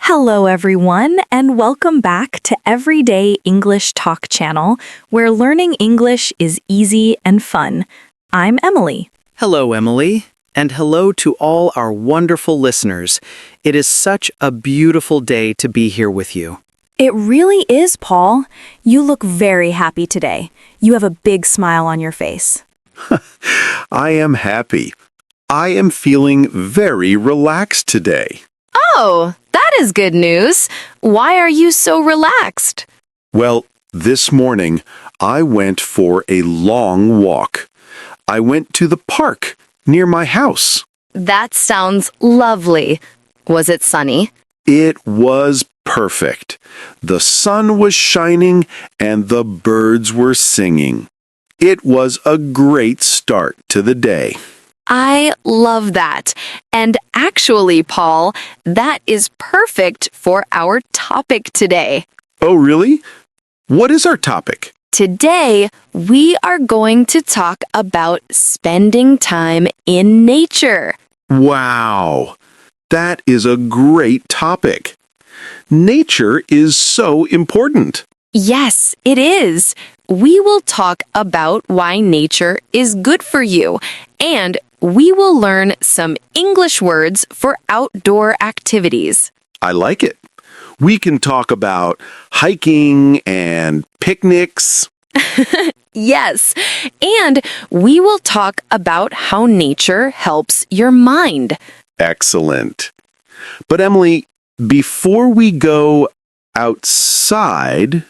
Hello, everyone, and welcome back to Everyday English Talk channel, where learning English is easy and fun. I'm Emily. Hello, Emily, and hello to all our wonderful listeners. It is such a beautiful day to be here with you. It really is, Paul. You look very happy today. You have a big smile on your face. I am happy. I am feeling very relaxed today. Oh, that is good news. Why are you so relaxed? Well, this morning I went for a long walk. I went to the park near my house. That sounds lovely. Was it sunny? It was perfect. The sun was shining and the birds were singing. It was a great start to the day. I love that. And actually, Paul, that is perfect for our topic today. Oh, really? What is our topic? Today, we are going to talk about spending time in nature. Wow, that is a great topic. Nature is so important. Yes, it is. We will talk about why nature is good for you, and we will learn some English words for outdoor activities. I like it. We can talk about hiking and picnics. Yes, and we will talk about how nature helps your mind. Excellent. But Emily, before we go outside,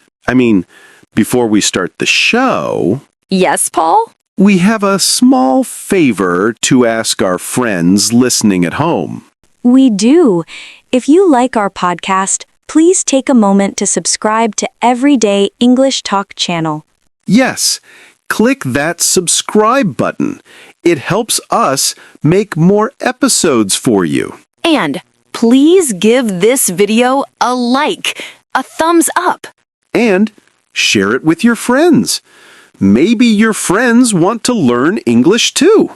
before we start the show, Yes, Paul? we have a small favor to ask our friends listening at home. We do. If you like our podcast, please take a moment to subscribe to Everyday English Talk channel. Yes, click that subscribe button. It helps us make more episodes for you. And please give this video a like, a thumbs up. And share it with your friends. Maybe your friends want to learn English too.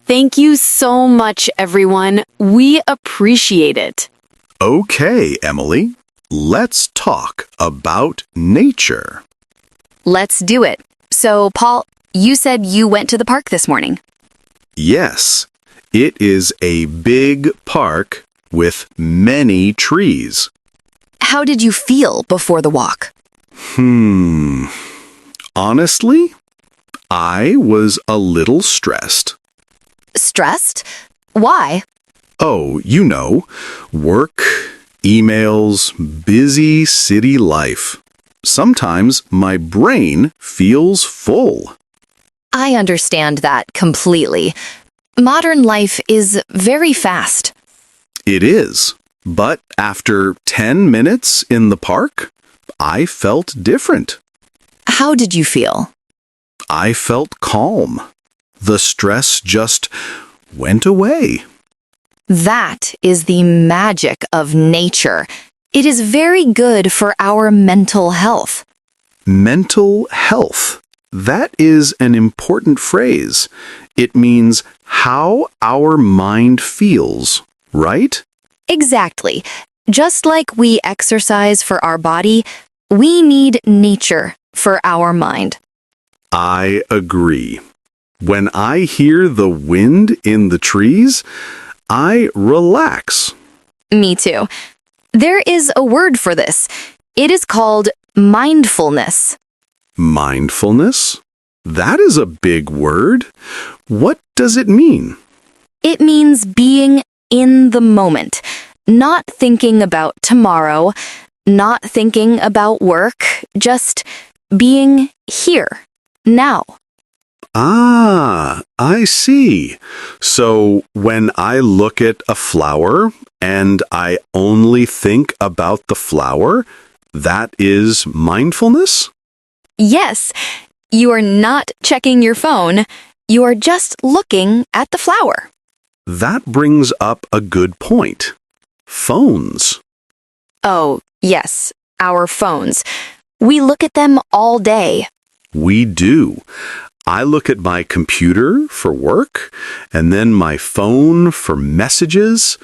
Thank you so much, everyone. We appreciate it. Okay, Emily, let's talk about nature. Let's do it. So, Paul, you said you went to the park this morning. Yes, it is a big park with many trees. How did you feel before the walk? Honestly, I was a little stressed. Stressed? Why? Oh, you know, work, emails, busy city life. Sometimes my brain feels full. I understand that completely. Modern life is very fast. It is, but after 10 minutes in the park, I felt different. How did you feel? I felt calm. The stress just went away. That is the magic of nature. It is very good for our mental health. Mental health. That is an important phrase. It means how our mind feels, right? Exactly. Just like we exercise for our body, we need nature for our mind. I agree. When I hear the wind in the trees, I relax. Me too. There is a word for this. It is called mindfulness. Mindfulness? That is a big word. What does it mean? It means being in the moment, not thinking about tomorrow, not thinking about work, just being here, now. Ah, I see. So when I look at a flower and I only think about the flower, that is mindfulness? Yes, you are not checking your phone. You are just looking at the flower. That brings up a good point. Phones. Oh, yes, our phones. We look at them all day. We do. I look at my computer for work and then my phone for messages.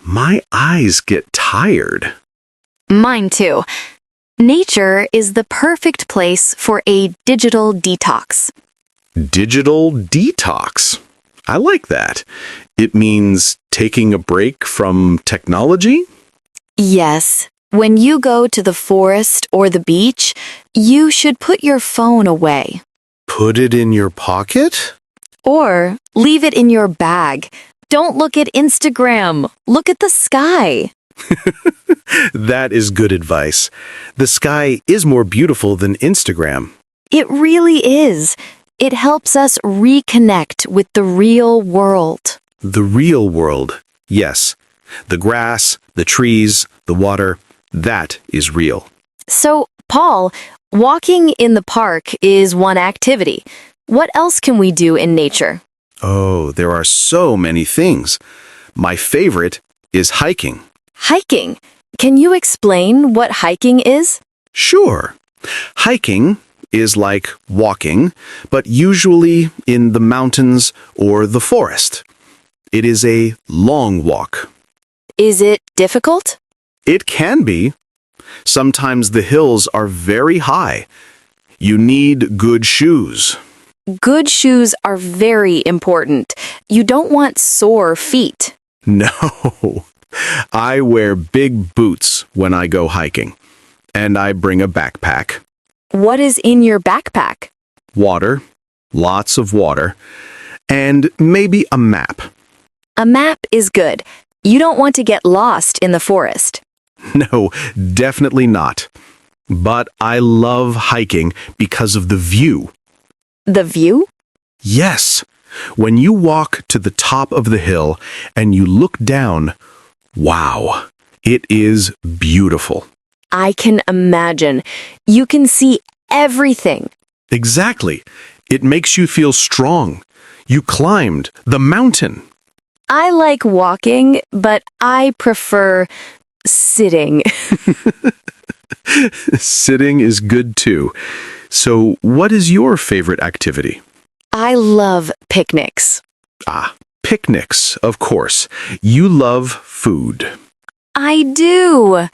My eyes get tired. Mine too. Nature is the perfect place for a digital detox. Digital detox. I like that. It means taking a break from technology? Yes, when you go to the forest or the beach, you should put your phone away. Put it in your pocket? Or leave it in your bag. Don't look at Instagram. Look at the sky. That is good advice. The sky is more beautiful than Instagram. It really is. It helps us reconnect with the real world. The real world, yes. The grass, the trees, the water, that is real. So, Paul, walking in the park is one activity. What else can we do in nature? Oh, there are so many things. My favorite is hiking. Hiking. Can you explain what hiking is? Sure. Hiking is like walking, but usually in the mountains or the forest. It is a long walk. Is it difficult? It can be. Sometimes the hills are very high. You need good shoes. Good shoes are very important. You don't want sore feet. No. I wear big boots when I go hiking, and I bring a backpack. What is in your backpack? Water, lots of water, and maybe a map. A map is good. You don't want to get lost in the forest. No, definitely not. But I love hiking because of the view. The view? Yes. When you walk to the top of the hill and you look down, wow, it is beautiful. I can imagine. You can see everything. Exactly. It makes you feel strong. You climbed the mountain. I like walking, but I prefer sitting. Sitting is good too. So, what is your favorite activity? I love picnics. Picnics, of course. You love food. I do.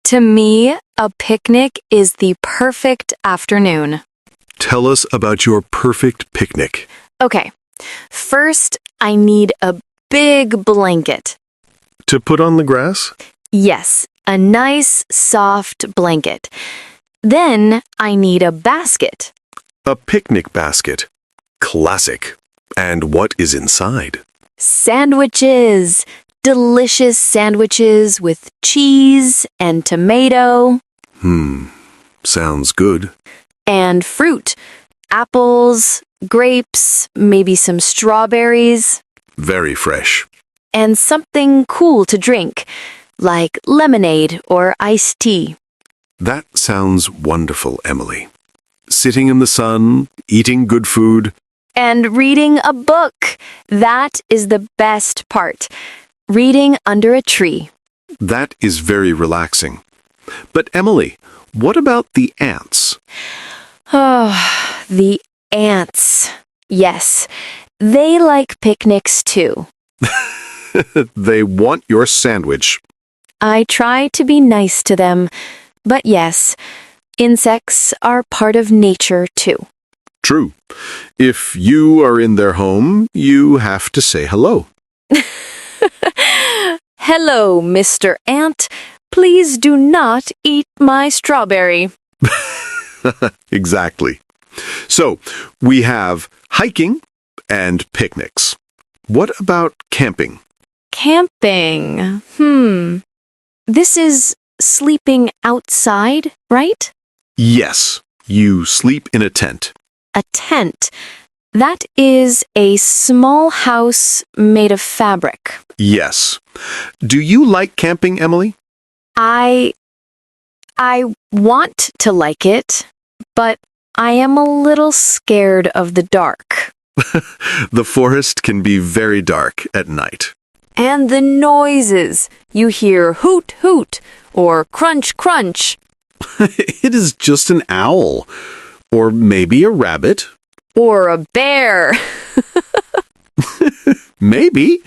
To me, a picnic is the perfect afternoon. Tell us about your perfect picnic. Okay, first I need a big blanket. To put on the grass? Yes, a nice, soft blanket. Then I need a basket. A picnic basket. Classic. And what is inside? Sandwiches. Delicious sandwiches with cheese and tomato. Sounds good. And fruit. Apples, grapes, maybe some strawberries. Very fresh. And something cool to drink, like lemonade or iced tea. That sounds wonderful, Emily. Sitting in the sun, eating good food. And reading a book. That is the best part. Reading under a tree. That is very relaxing. But Emily, what about the ants? Oh, the ants. Yes, they like picnics too. They want your sandwich. I try to be nice to them, but yes, insects are part of nature too. True. If you are in their home, you have to say hello. Hello, Mr. Ant. Please do not eat my strawberry. Exactly. So, we have hiking and picnics. What about camping? Camping. This is sleeping outside, right? Yes, you sleep in a tent. A tent. That is a small house made of fabric. Yes. Do you like camping, Emily? I want to like it, but I am a little scared of the dark. The forest can be very dark at night. And the noises. You hear hoot hoot or crunch crunch. It is just an owl. Or maybe a rabbit. Or a bear. Maybe.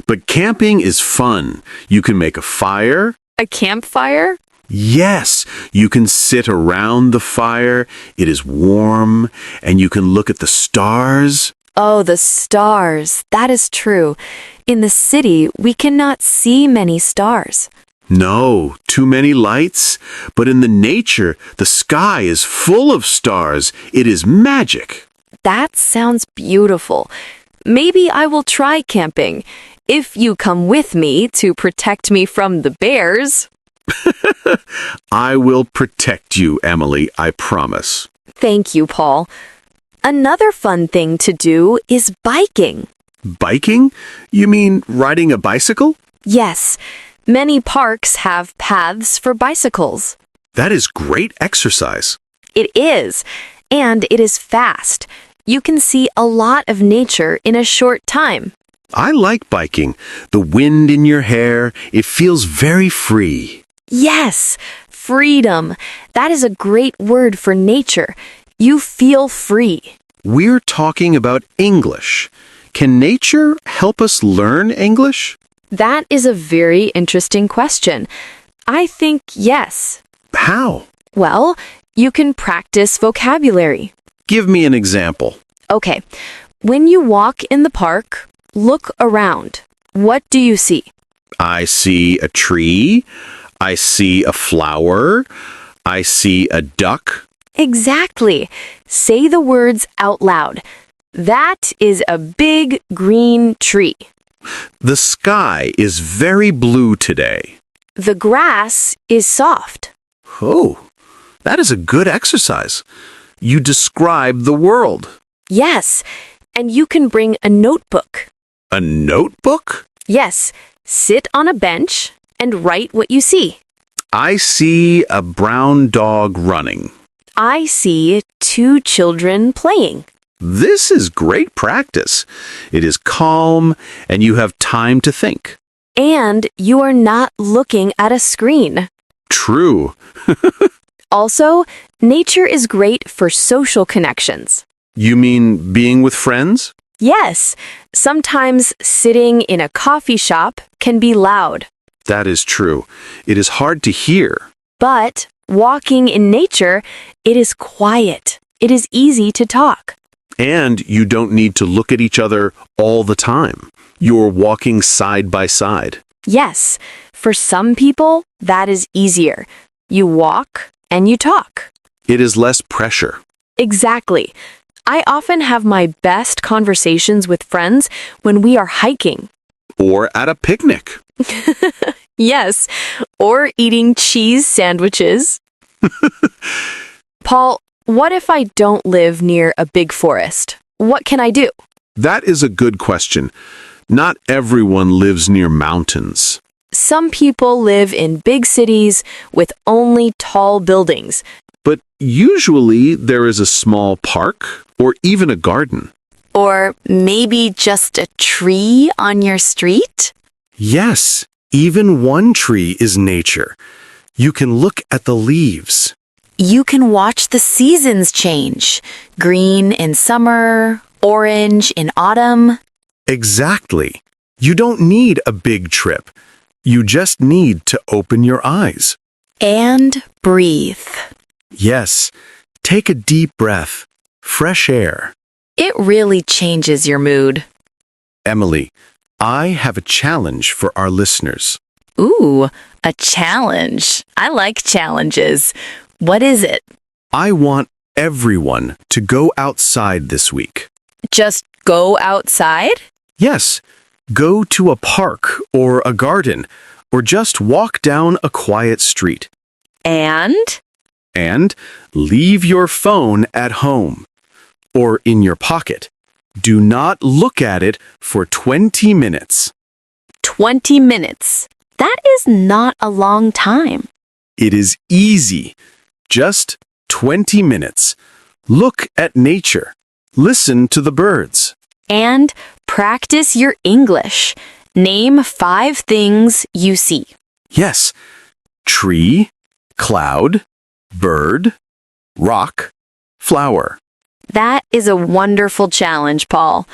But camping is fun. You can make a fire. A campfire? Yes, you can sit around the fire, it is warm, and you can look at the stars. Oh, the stars. That is true. In the city, we cannot see many stars. No, too many lights, but in the nature, the sky is full of stars. It is magic. That sounds beautiful. Maybe I will try camping, if you come with me to protect me from the bears. I will protect you, Emily, I promise. Thank you, Paul. Another fun thing to do is biking. Biking? You mean riding a bicycle? Yes, many parks have paths for bicycles. That is great exercise. It is, and it is fast. You can see a lot of nature in a short time. I like biking. The wind in your hair, it feels very free. Yes, freedom. That is a great word for nature. You feel free. We're talking about English. Can nature help us learn English? That is a very interesting question. I think yes. How? Well, you can practice vocabulary. Give me an example. Okay, when you walk in the park, look around. What do you see? I see a tree. I see a flower. I see a duck. Exactly. Say the words out loud. That is a big green tree. The sky is very blue today. The grass is soft. Oh, that is a good exercise. You describe the world. Yes, and you can bring a notebook. A notebook? Yes, sit on a bench and write what you see. I see a brown dog running. I see two children playing. This is great practice. It is calm and you have time to think. And you are not looking at a screen. True. Also, nature is great for social connections. You mean being with friends? Yes, sometimes sitting in a coffee shop can be loud. That is true. It is hard to hear. But walking in nature, it is quiet. It is easy to talk. And you don't need to look at each other all the time. You're walking side by side. Yes, for some people, that is easier. You walk and you talk. It is less pressure. Exactly. I often have my best conversations with friends when we are hiking. Or at a picnic. Yes, or eating cheese sandwiches. Paul, what if I don't live near a big forest? What can I do? That is a good question. Not everyone lives near mountains. Some people live in big cities with only tall buildings. But usually there is a small park or even a garden. Or maybe just a tree on your street? Yes, even one tree is nature. You can look at the leaves. You can watch the seasons change. Green in summer, orange in autumn. Exactly. You don't need a big trip. You just need to open your eyes. And breathe. Yes, take a deep breath. Fresh air. It really changes your mood. Emily, I have a challenge for our listeners. Ooh, a challenge. I like challenges. What is it? I want everyone to go outside this week. Just go outside? Yes, go to a park or a garden, or just walk down a quiet street. And? And leave your phone at home or in your pocket. Do not look at it for 20 minutes. 20 minutes. That is not a long time. It is easy. Just 20 minutes. Look at nature. Listen to the birds. And practice your English. Name 5 things you see. Yes. Tree, cloud, bird, rock, flower. That is a wonderful challenge, Paul.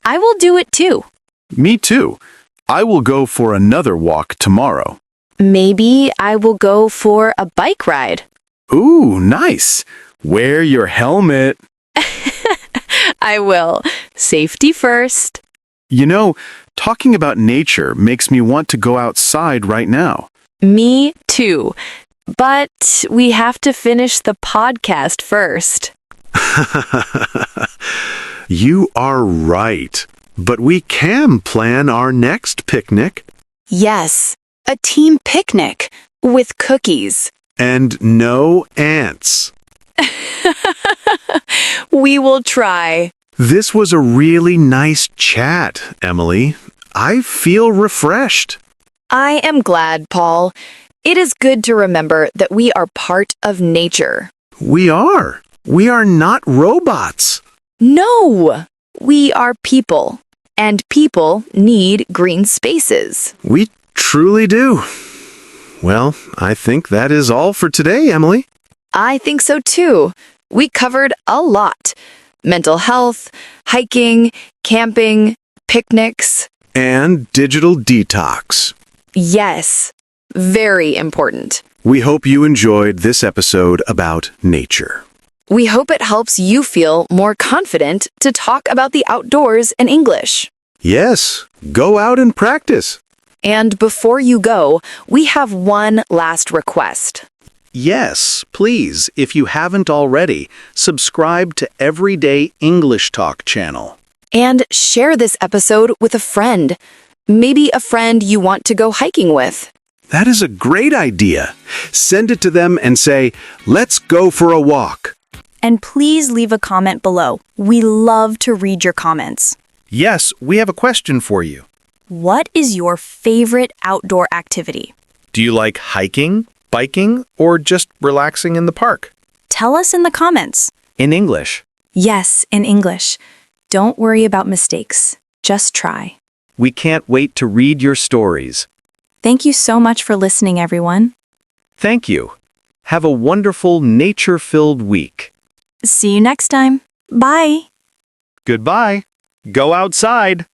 I will do it too. Me too. I will go for another walk tomorrow. Maybe I will go for a bike ride. Ooh, nice. Wear your helmet. I will. Safety first. You know, talking about nature makes me want to go outside right now. Me too. But we have to finish the podcast first. You are right. But we can plan our next picnic. Yes, a team picnic with cookies. And no ants. We will try. This was a really nice chat, Emily. I feel refreshed. I am glad, Paul. It is good to remember that we are part of nature. We are. We are not robots. No, we are people, and people need green spaces. We truly do. Well, I think that is all for today, Emily. I think so too. We covered a lot. Mental health, hiking, camping, picnics. And digital detox. Yes, very important. We hope you enjoyed this episode about nature. We hope it helps you feel more confident to talk about the outdoors in English. Yes, go out and practice. And before you go, we have one last request. Yes, please, if you haven't already, subscribe to Everyday English Talk channel. And share this episode with a friend. Maybe a friend you want to go hiking with. That is a great idea. Send it to them and say, "Let's go for a walk." And please leave a comment below. We love to read your comments. Yes, we have a question for you. What is your favorite outdoor activity? Do you like hiking, biking, or just relaxing in the park? Tell us in the comments. In English. Yes, in English. Don't worry about mistakes. Just try. We can't wait to read your stories. Thank you so much for listening, everyone. Thank you. Have a wonderful nature-filled week. See you next time. Bye. Goodbye. Go outside.